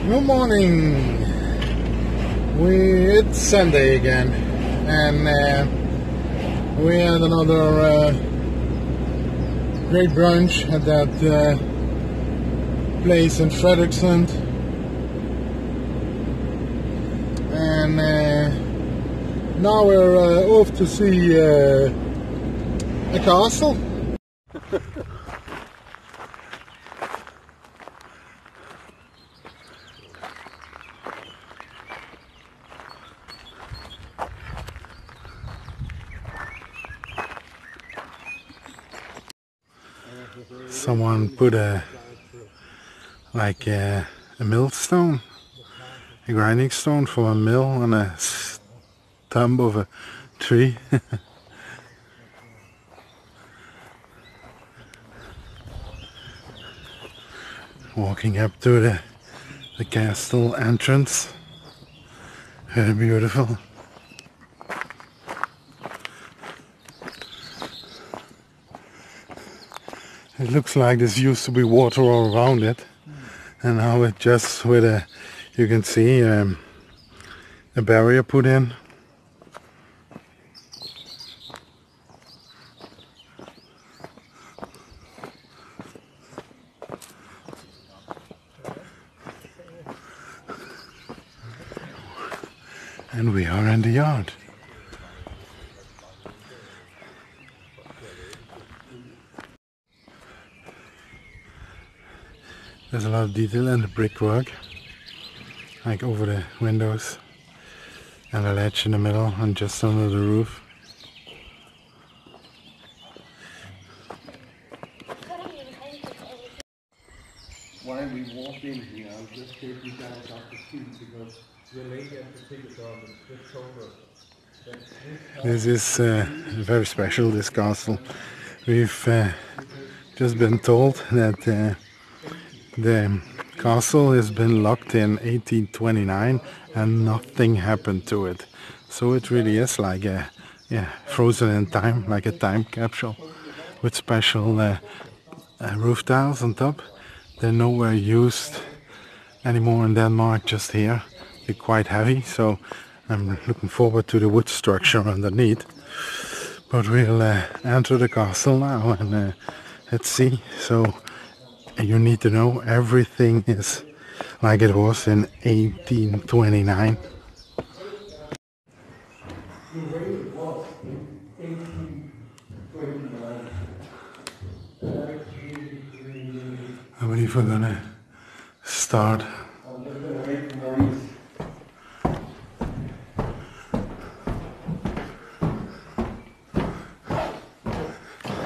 Good morning. It's Sunday again, and we had another great brunch at that place in Frederiksund, and now we're off to see a castle. Someone put a millstone, a grinding stone for a mill on a stump of a tree. Walking up to the castle entrance. Very beautiful. It looks like this used to be water all around it, and now it just with a, you can see a barrier put in. And we are in the yard. There's a lot of detail in the brickwork, like over the windows, and a ledge in the middle and just under the roof. While we walk in here, I'll just take you guys off the seat because the lady at the ticket office just told us that this is very special, this castle. We've just been told that the castle has been locked in 1829 and nothing happened to it. So it really is like a frozen in time, like a time capsule with special roof tiles on top. They're nowhere used anymore in Denmark, just here. They're quite heavy, so I'm looking forward to the wood structure underneath. But we'll enter the castle now and let's see. So you need to know everything is like it was in 1829. I believe we're gonna start.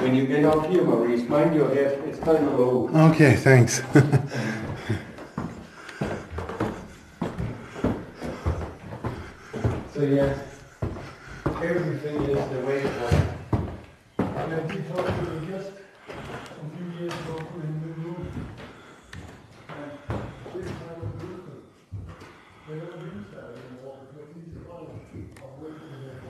when you get up here, Maurice, mind your head, it's kind of low. Okay, thanks. So yeah, everything is the way it was. And we talked to them just a few years ago in the room. And this kind of roof, they don't use that anymore because these are all working there.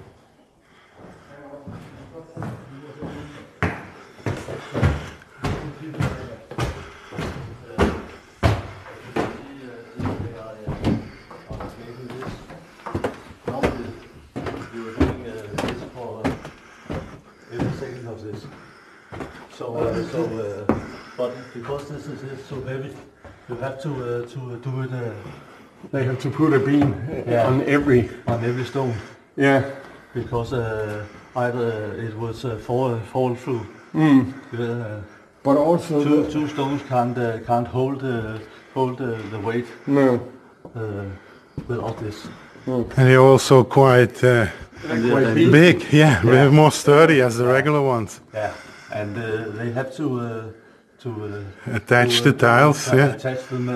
But because this is so heavy, you have to do it. They have to put a beam on every stone. Yeah. Because either it was fall through. But also two stones can't hold the weight. No. Without this. And they're also quite big. Yeah, they're more sturdy as the regular ones. Yeah. And they have to attach the tiles, attach them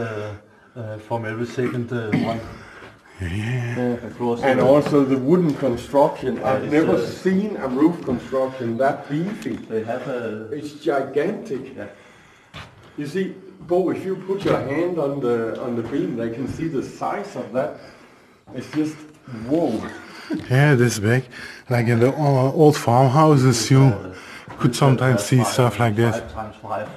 from every second one. And also the wooden construction. I've never seen a roof construction that beefy. They have it's gigantic. Yeah. You see, Bo, if you put your hand on the beam, they can see the size of that. It's just whoa. Yeah, this big. Like in the old farmhouses, you could sometimes see stuff like this. 5 times 5.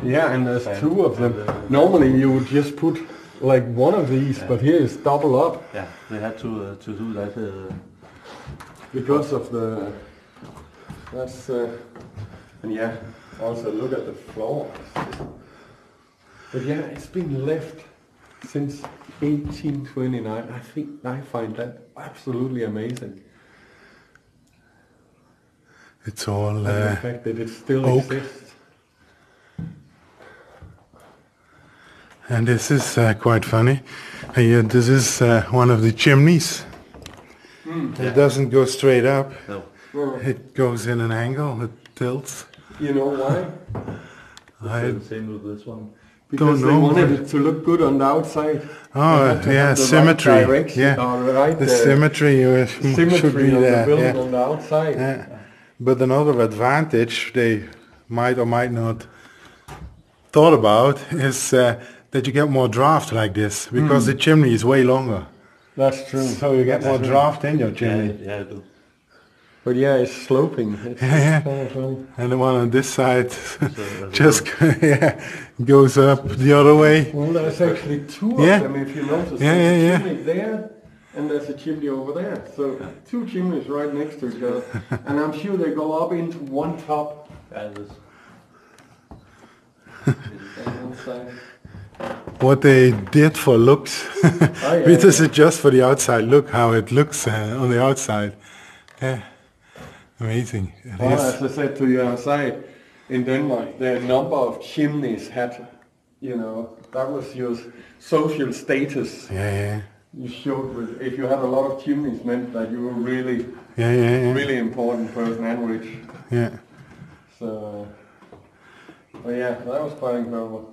Yeah, and there's two of them. Normally you would just put like one of these, but here it's double up. Yeah, they had to do that. Because of the, that's, and yeah, also look at the floor. But yeah, it's been left since 1829. I find that absolutely amazing. It's all And the fact that it still oak. exists. And this is quite funny. Here, this is one of the chimneys. It doesn't go straight up. No. It goes in an angle. It tilts. You know why? I The same with this one. Because don't they know, wanted but- it to look good on the outside. Oh, They had to yeah, have the symmetry. Right direction, Yeah. or right, the symmetry should symmetry be of the there. building Yeah. on the outside. Yeah. But another advantage they might or might not thought about is that you get more draft like this because the chimney is way longer. That's true. So you get more draft in your chimney. Yeah, I do. But yeah, it's sloping. It's Yeah. kind of funny. And the one on this side just goes up the other way. Well, there's actually two Yeah. of them, if you notice. Yeah, There's yeah, a chimney there, and there's a chimney over there. So two chimneys right next to each other. And I'm sure they go up into one top. Yeah, this. On one side. What they did for looks, yeah, this is just for the outside. Look how it looks on the outside. Yeah, amazing. It Well, is. as I said to you outside, in Denmark, the number of chimneys had, you know, that was your social status. Yeah, yeah, You showed with, if you had a lot of chimneys, meant that you were really, yeah. really important person and rich. Yeah. So, but yeah, that was quite incredible.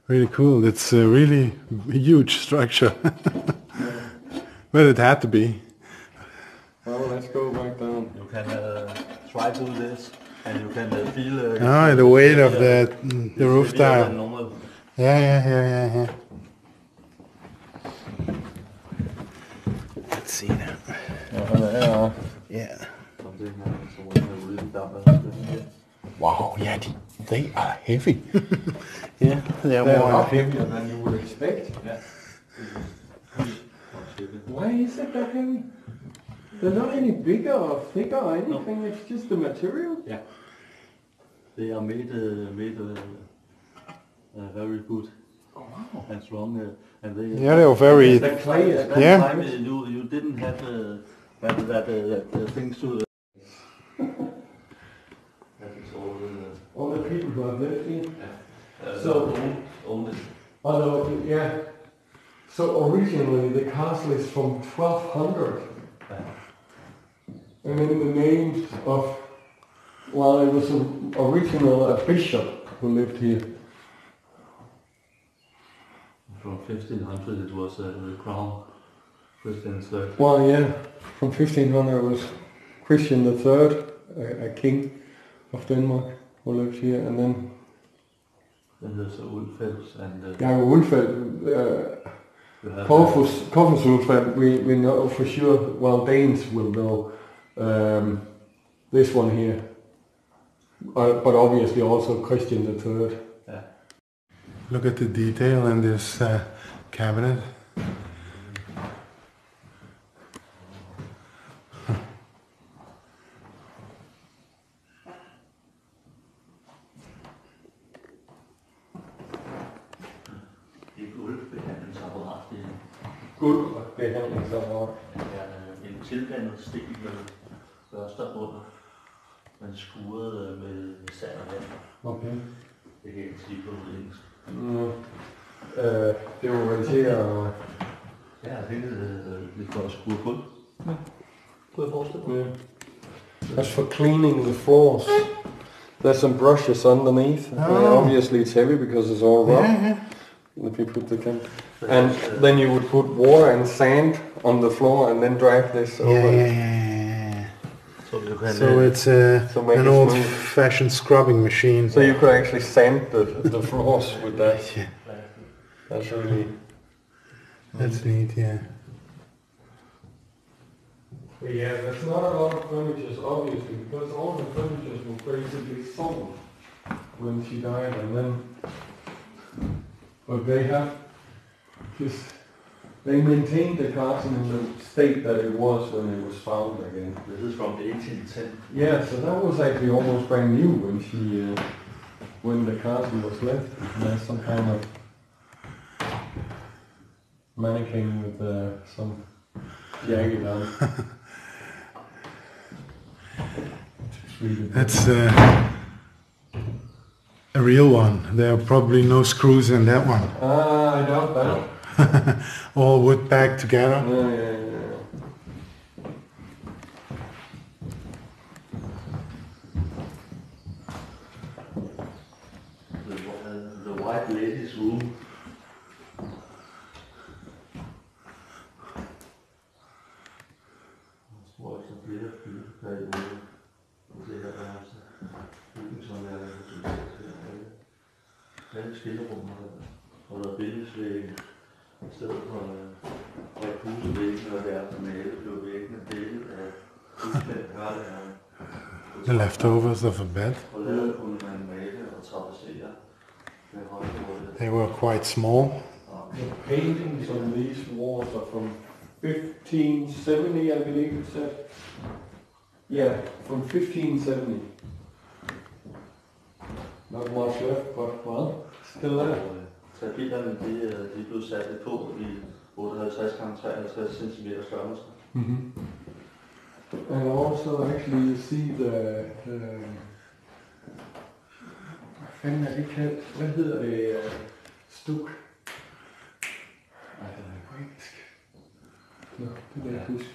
Really cool. It's a really huge structure. But it had to be. Well, let's go back down. You can try to do this, and you can feel. The weight of the it's roof heavier than tile. normal. Yeah. Let's see now. Yeah. Something someone really down here. Wow, yeah, they are heavy. Yeah, they are They're more. not heavier than you would expect. Yeah. Why is it that heavy? They're not any bigger or thicker or anything, it's just the material. Yeah. They are made very good and strong, and they. Yeah, they are very. The clay is At that Yeah. time, you didn't have that things to. That is all. All the people who have lived here. So owned it. Although, yeah. So originally the castle is from 1200. And in the names of, well, it was original a bishop who lived here. From 1500 it was the crown, Christian III. Well, yeah, from 1500 it was Christian III, a king of Denmark who lived here, and then Then there's Ulfeldt and yeah, Ulfeldt, you have Koffers Ulfeldt, we know for sure, well, Danes will know this one here, but obviously also Christian III. yeah. Look at the detail in this cabinet. Det er gulvbehandlingsapparat. Det Gulvbehandlingsapparat. er en tildannet sten med børster under, men skuret med sand og vand. Okay. Det kan jeg ikke sige på engelsk. Det var vel til at... Ja, det er lidt for at skrue gulv. Ja. Kunne jeg forestille mig? Yeah. As for cleaning the floors, there's some brushes underneath. Obviously it's heavy because it's all rough. Yeah. If you put the and then you would put water and sand on the floor and then drag this over. Yeah. Så du kan, So it's So make an it smooth. old-fashioned scrubbing machine. So you could actually sand the floors with that. Yeah, That's really... that's neat. Yeah. But yeah, there's not a lot of furnitures, obviously, because all the furnitures were basically sold when she died, and then... but they have just, they maintained the castle in the state that it was when it was found again. This is from 1810. Yeah, so that was actually almost brand new when the castle was left. There's some kind of mannequin with some jagged on. That's a real one. There are probably no screws in that one. I doubt that. All wood back together. Yeah. The white lady's room. Hvor er der flere perioder? Det her er altså bygningshåndværker, alle skillerum og der er billedsvægge. I stedet for husevæggene og deres male blev væggene dækket af udklædt hørlærerne. The leftovers of a bed. Og lavet kunne man male og tapetsere med højbordet. They were quite small. The paintings on these walls are from 1570, I believe it said. Yeah, from 1570. Not much left, but well, still there. Tabellerne de blev sat på i 58 x 53 cm størrelse. And also actually you see the hvad hedder det, stuk? På engelsk. No, det kan jeg ikke huske.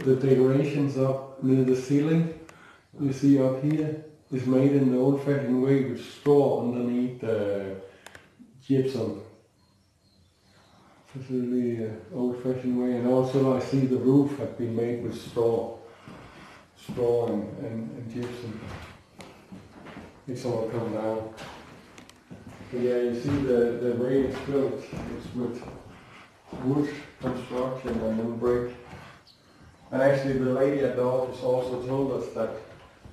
The decorations up near the ceiling, you see up here, is made in the old-fashioned way with straw underneath the gypsum. It's a really old-fashioned way, and also I see the roof had been made with straw and gypsum. It's all come down. But yeah, you see the way it's built. It's with wood construction and then brick. And actually, the lady at the office also told us that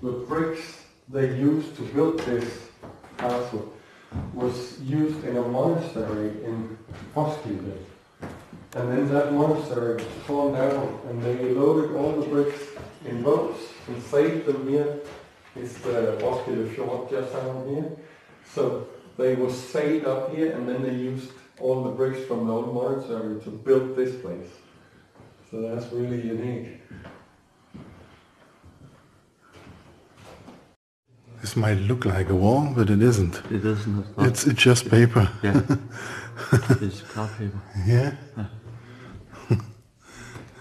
the bricks they used to build this castle was used in a monastery in Roskilde. And then that monastery was torn down and they loaded all the bricks in boats and saved them here. It's the Roskilde fjord just down here. So they were sailed up here and then they used all the bricks from the old monastery to build this place. So that's really unique. This might look like a wall, but it isn't. It isn't. It's just paper. Yeah. It's card paper. Yeah.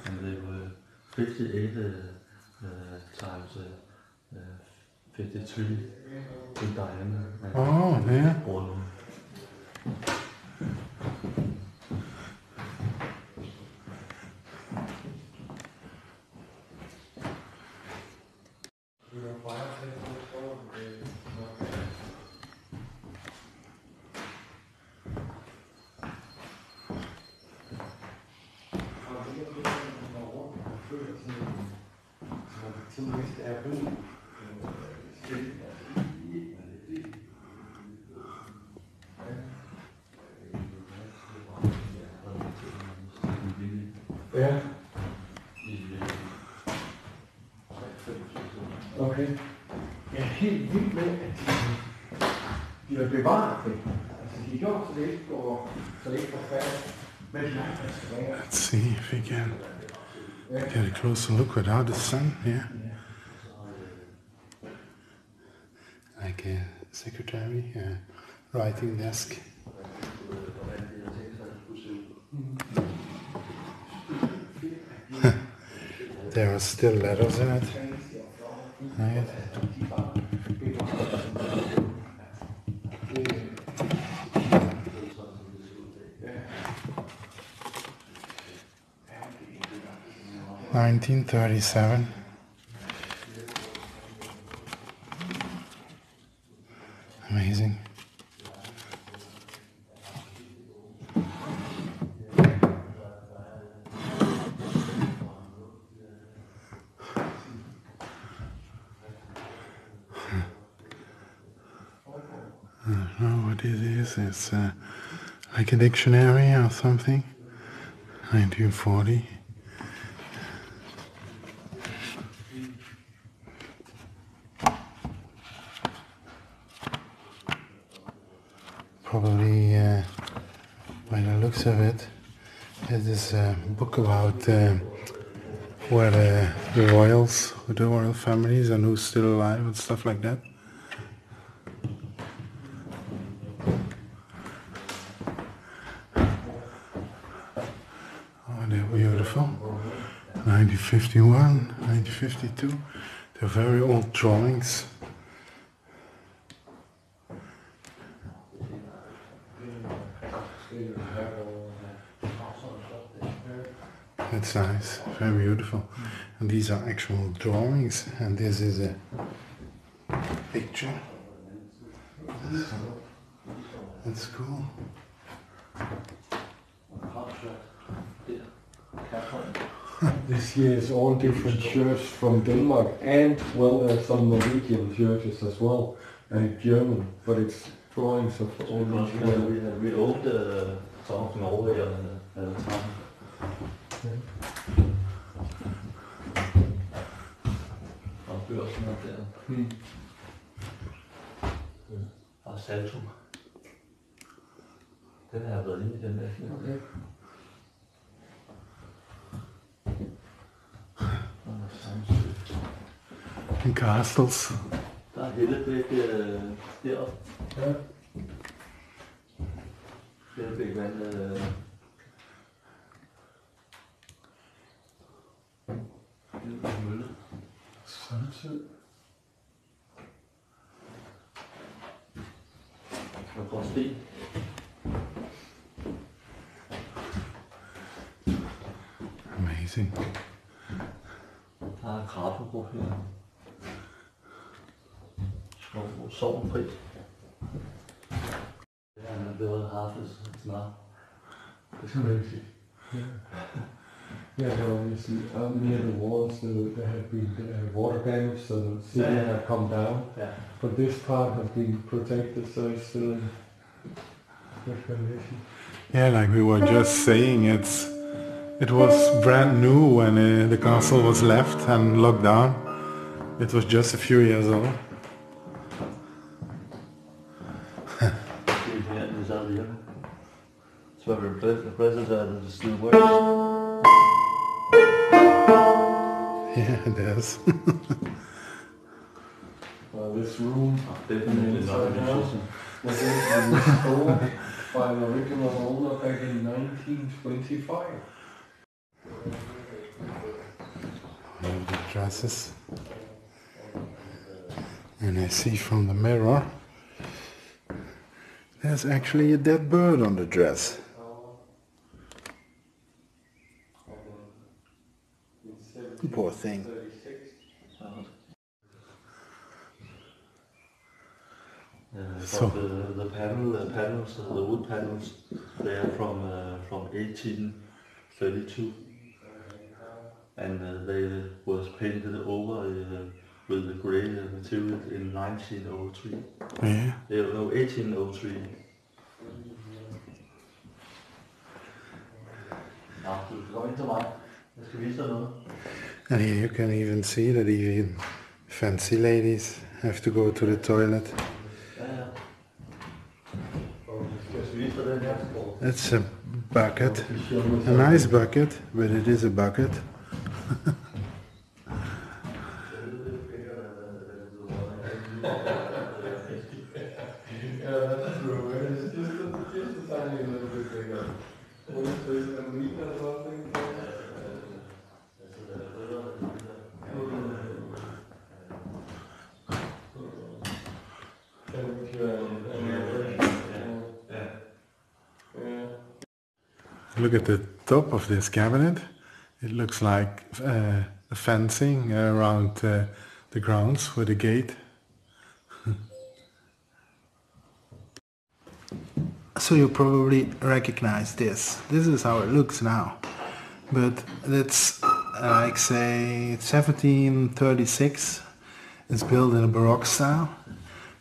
And they were 58 times 53 in diameter. Oh, yeah. Ja. Okay. Jeg er helt vild med, at de har bevaret det. Altså, de har gjort, så det ikke går, så det ikke går færdigt. Men det er restaureret. Let's see if we can get a closer look without the sun here. Like a secretary, writing desk. There are still letters in it. Right. $1937. Amazing. I don't know what what it is. It's like a dictionary or something. 1940. Probably, by the looks of it, it is a book about where the royals, the royal families, and who's still alive and stuff like that. Oh, they're beautiful. 1951, 1952. They're very old drawings. That's nice, very beautiful. And these are actual drawings, and this is a picture. That's cool. This here is all different churches from Denmark, and well, there's some Norwegian churches as well, and German, but it's drawings of all these. We owned some of Norway at the time. Og børsen op der. Og Saltum. Den har jeg været inde i, den der film. Okay. And castles. Der er Hellebæk deroppe. Ja. Hellebæk vand. Mølle. Selsø. Og Gråsten. Amazing. Der er Krabberup her. Sovnfri. Det er blevet harfes snart. Det skal man ikke sige. Yeah, well, obviously, near the walls there have been water damage, so the ceiling have come down. Yeah. But this part has been protected, so it's still in good condition. Yeah, like we were just saying, it was brand new when the castle was left and locked down. It was just a few years old. So the president still works. Yeah, it does. Well, this room Definitely not a musician. was restored by the original owner back in 1925. One of the dresses. And I see from the mirror, there's actually a dead bird on the dress. Poor thing. So the panels, the wood panels, they are from 1832, and they was painted over with the grey material in 1903. yeah. No, 1803. Ja, du skal komme ind til mig. Jeg skal vise dig noget. And here you can even see that even fancy ladies have to go to the toilet. That's a bucket, a nice bucket, but it is a bucket. Look at the top of this cabinet. It looks like a fencing around the grounds with a gate. So you probably recognize this. This is how it looks now. But it's like say 1736. It's built in a Baroque style.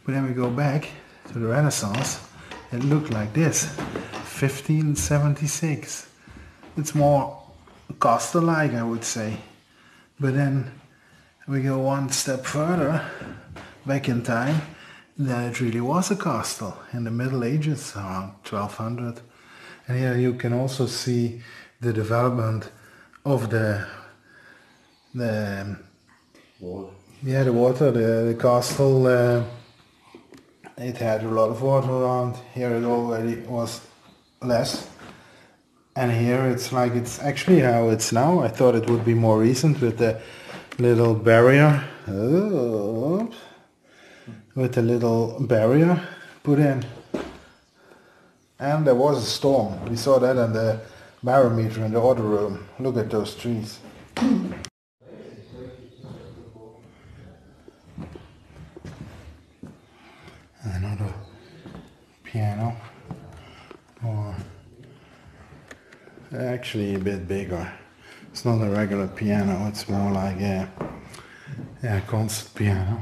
But then we go back to the Renaissance it looked like this. 1576. It's more castle-like, I would say. But then we go one step further back in time, then it really was a castle in the Middle Ages, around 1200. And here you can also see the development of the water, the castle. It had a lot of water around. Here it already was less. And here it's like it's actually how it's now. I thought it would be more recent with the little barrier. Oops. With the little barrier put in. And there was a storm. We saw that on the barometer in the other room. Look at those trees. Another piano, or actually a bit bigger. It's not a regular piano, it's more like a concert piano.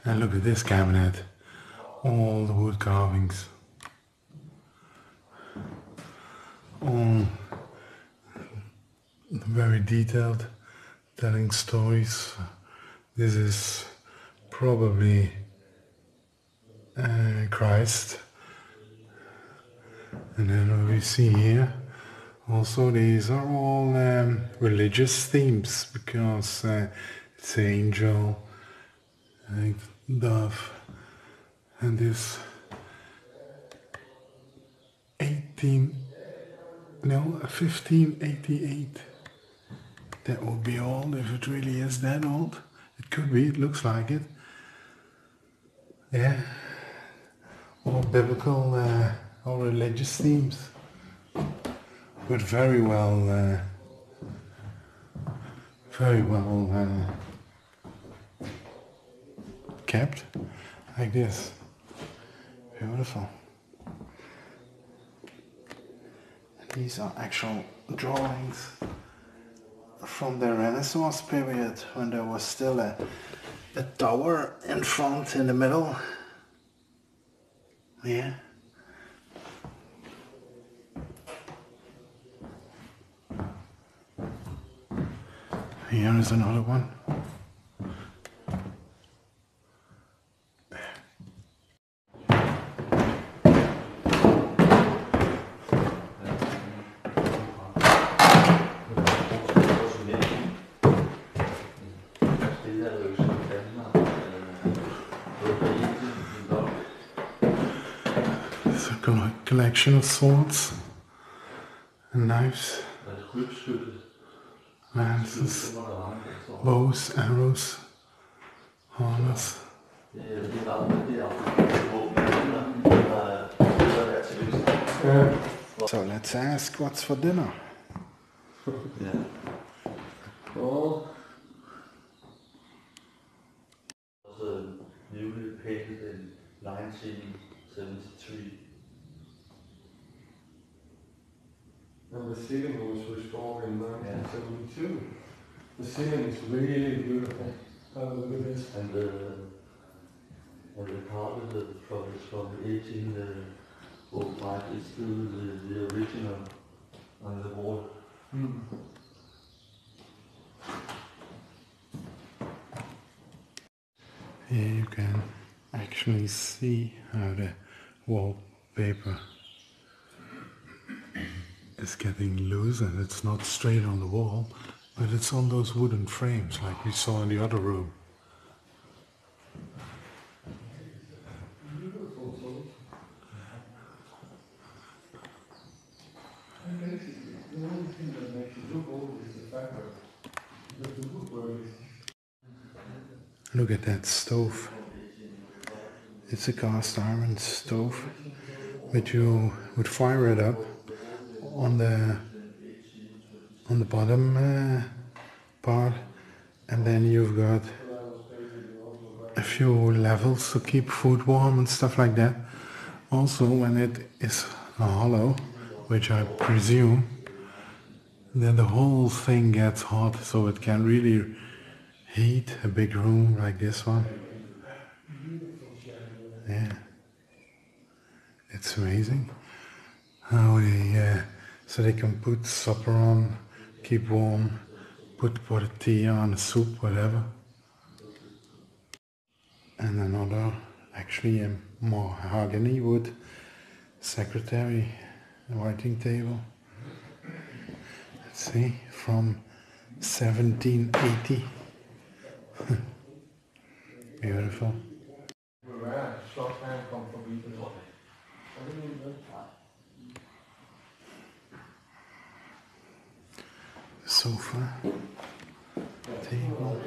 And look at this cabinet, all the wood carvings, all very detailed, telling stories. This is probably Christ. And then what we see here, also these are all religious themes, because it's an angel, dove, and this 1588. That would be old if it really is that old. It could be, it looks like it. Yeah, all biblical, all religious themes, but very well kept, like this. Beautiful. And these are actual drawings from the Renaissance period, when there was still a tower in front, in the middle. Yeah. Here is another one. Collection of swords and knives, lances, bows, arrows, harness. So let's ask what's for dinner. Yeah. Well, was newly painted in 1973. And the ceiling was restored in 1972. The ceiling is really beautiful. Look at this. And the carpet is from 1805 is still the original on the wall. Mm. Here you can actually see how the wallpaper is getting loose, and it's not straight on the wall, but it's on those wooden frames like we saw in the other room. The only thing that makes it look old is the fact that the woodwork is. Look at that stove. It's a cast iron stove, but you would fire it up on the bottom part, and then you've got a few levels to keep food warm and stuff like that. Also, when it is hollow, which I presume, then the whole thing gets hot, so it can really heat a big room like this one. Yeah, it's amazing how they so they can put supper on, keep warm, put tortilla on, soup, whatever. And another, actually a mahogany wood secretary writing table. Let's see, from 1780. Beautiful. Sofa, table.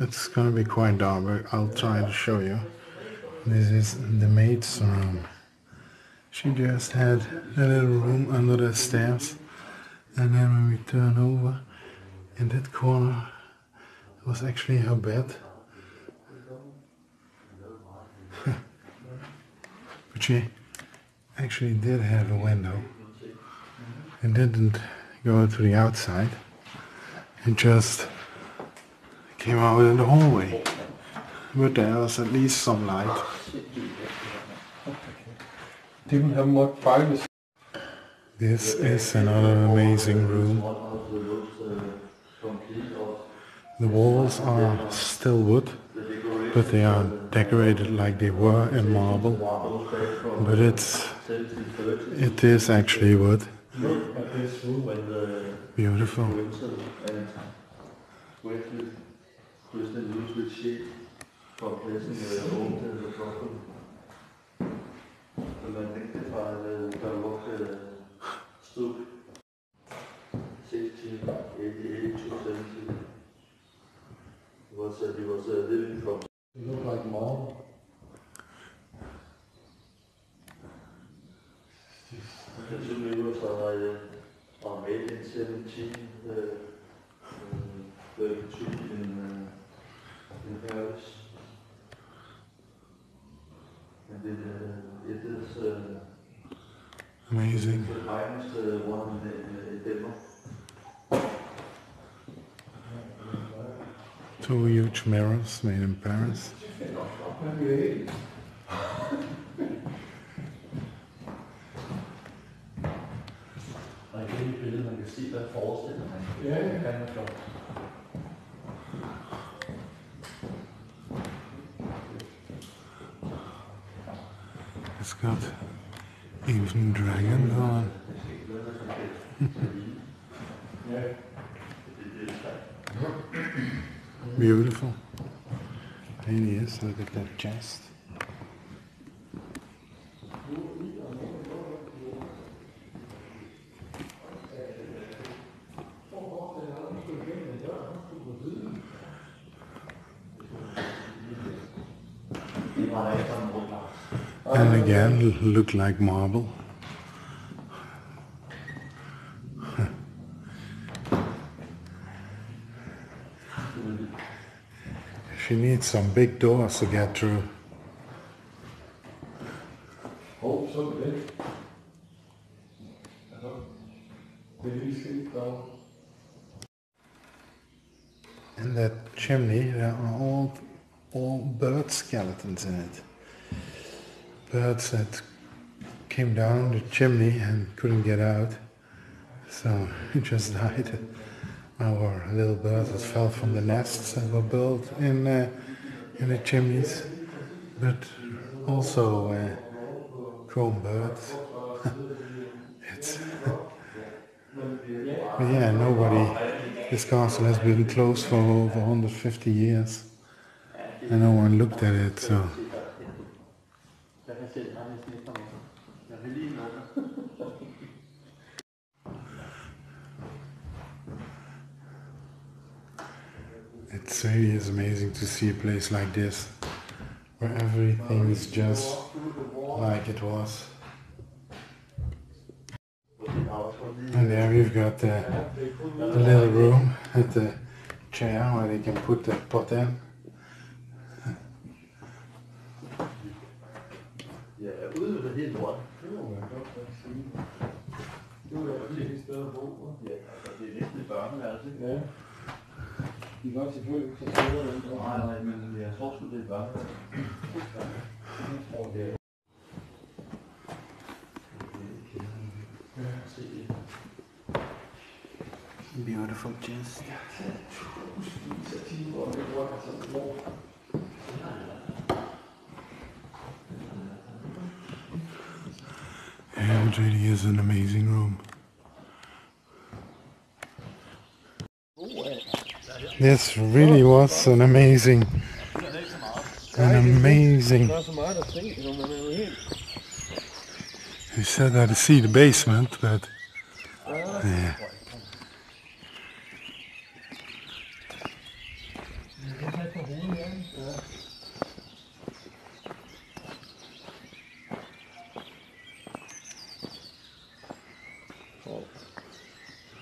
It's gonna be quite dark, but I'll try to show you. This is the maid's room. She just had a little room under the stairs, and then when we turn over, in that corner was actually her bed. But she actually did have a window. It didn't go to the outside. It just came out in the hallway. But there was at least some light. Didn't have much privacy. This is another amazing room. The walls are still wood, but they are decorated like they were in marble. But it is actually wood. Beautiful. It looked like marble. The two mirrors are made in 1732 in Paris. And it is Amazing. the finest one in Denmark. Two huge mirrors made in Paris. It's got even dragons on. Beautiful. Here he is, look at that chest. And again, look like marble. She needs some big doors to get through. Oh, så det. Det er lige skilt derovre. In that chimney, there are all bird skeletons in it. Birds that came down the chimney and couldn't get out, so it just died. Our little birds that fell from the nests that were built in the chimneys, but also chrome birds. It's but yeah, this castle has been closed for over 150 years, and no one looked at it, so. It really is amazing to see a place like this, where everything is just like it was. And there we've got the little room at the chair where they can put the pot in. Ja, ude ved det helt rundt. Det må man godt nok sige. Det var da virkelig et sted at bo. Ja, altså det er næsten et børneværelse, ikke? Ja. De kan godt selvfølgelig ikke tage steder den. Nej, men jeg tror sgu det er et børneværelse. Jeg tror det er. Beautiful chest. Yeah, it really is an amazing room. This really was an amazing. We still got to see the basement, but yeah.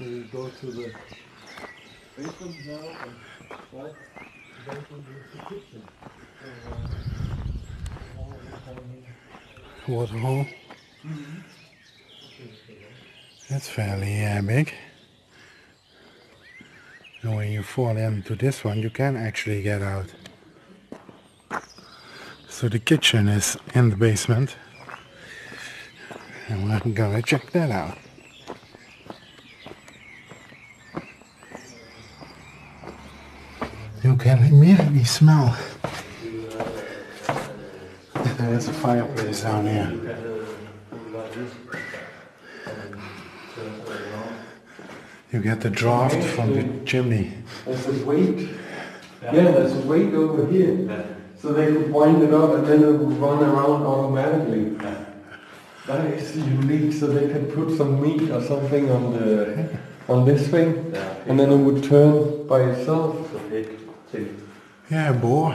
We go to the basement now and right, go to the kitchen. Water hole. That's fairly big. And when you fall into this one, you can actually get out. So the kitchen is in the basement. And we're gonna check that out. You can immediately smell. There's a fireplace down here. You get the draft from the chimney. There's a weight. Yeah, there's a weight over here. So they could wind it up and then it would run around automatically. That is unique, so they can put some meat or something on this thing, and then it would turn by itself. Yeah, boar.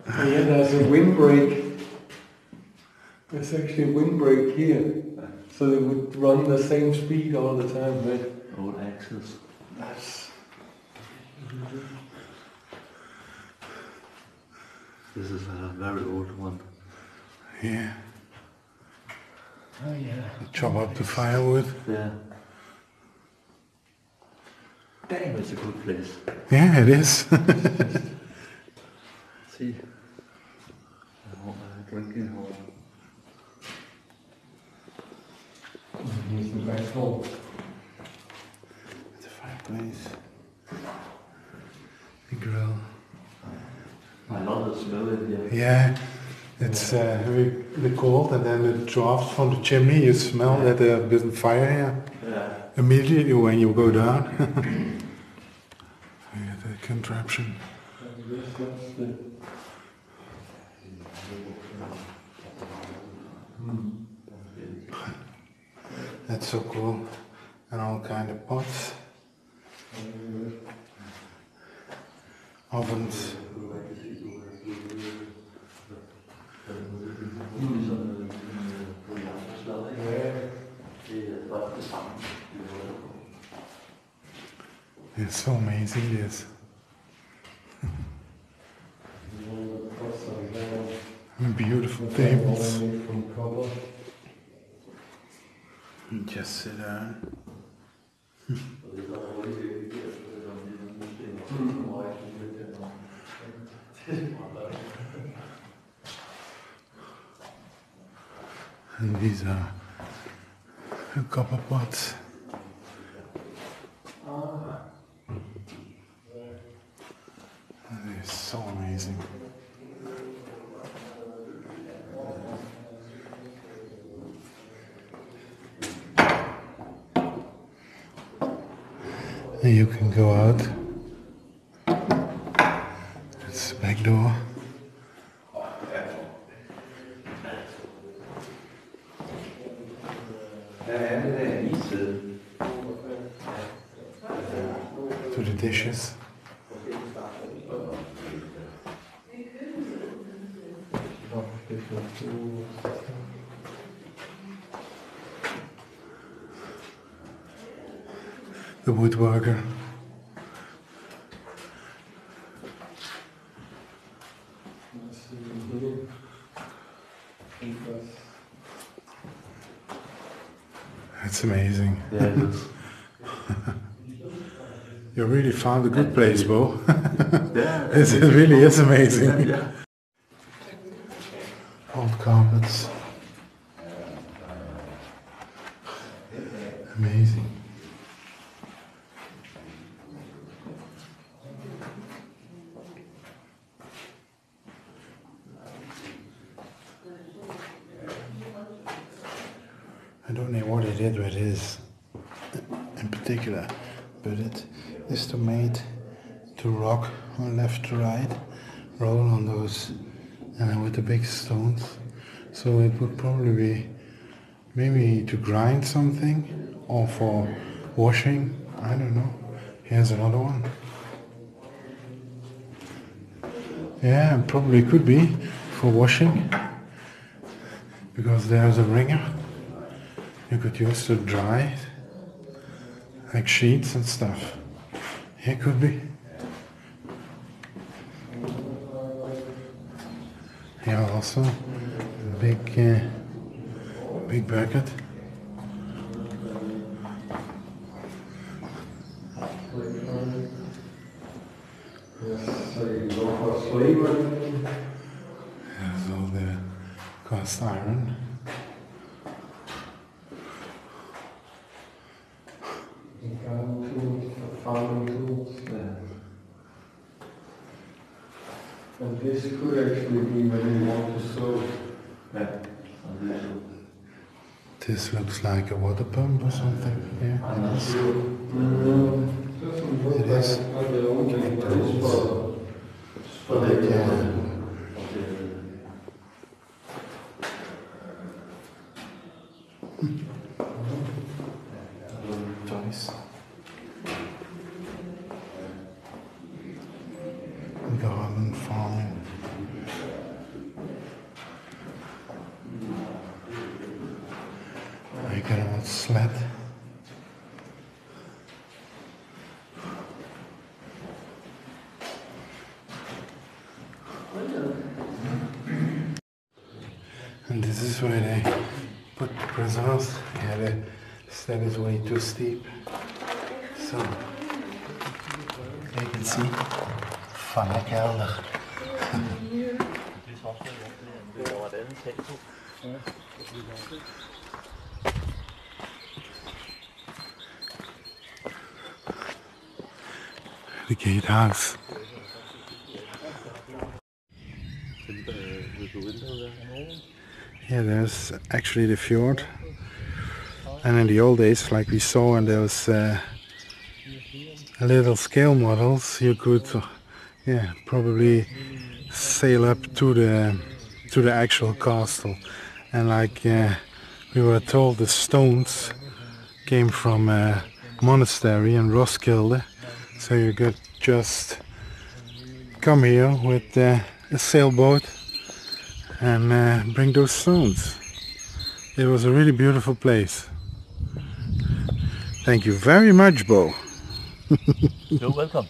And yeah, there's a windbreak. There's actually a windbreak here, so they would run the same speed all the time. Right? Old axles. That's This is a very old one. Yeah. oh yeah. Chop up the firewood. Yeah. Damn, it's a good place. Yeah, it is. See. Drinking hall. Here's the back hall. The fireplace. The grill. I love the smell in here. Yeah, it's very cold, and then the draft from the chimney. You smell that there's been fire here Yeah. immediately when you go down. Yeah, the contraption. That's so cool, and all kind of pots, ovens. It's so amazing, this. And beautiful tables. And just sit down. And these are copper pots. It is so amazing. And you can go out. It's the back door. To the dishes. The woodworker. It's amazing. Yeah, it is. You really found a good place, Bo. Yeah, It really is amazing. yeah. Old carpets. Amazing. I don't know what it did with this in particular, but it is to made to rock on left to right, roll on those with the big stones. So it would probably be maybe to grind something or for washing. I don't know. Here's another one. Yeah, probably could be for washing because there's a wringer you could use to dry it, like sheets and stuff. Here could be. Here also a big bucket. There's all the cast iron. And this could actually be when you want to sew. Yeah. This looks like a water pump or something. Yeah. It is. Toys. Garden farming. I got an old sled. And this is where they put the prisoners. Yeah, the step is way too steep. So you can see fangekelder. The gatehouse. Yeah, there's actually the fjord. And in the old days, like we saw, and there was little scale models, you could, probably sail up to the actual castle. And like we were told, the stones came from a monastery in Roskilde, so you could just come here with a sailboat and bring those stones. It was a really beautiful place. Thank you very much, Bo. You're welcome.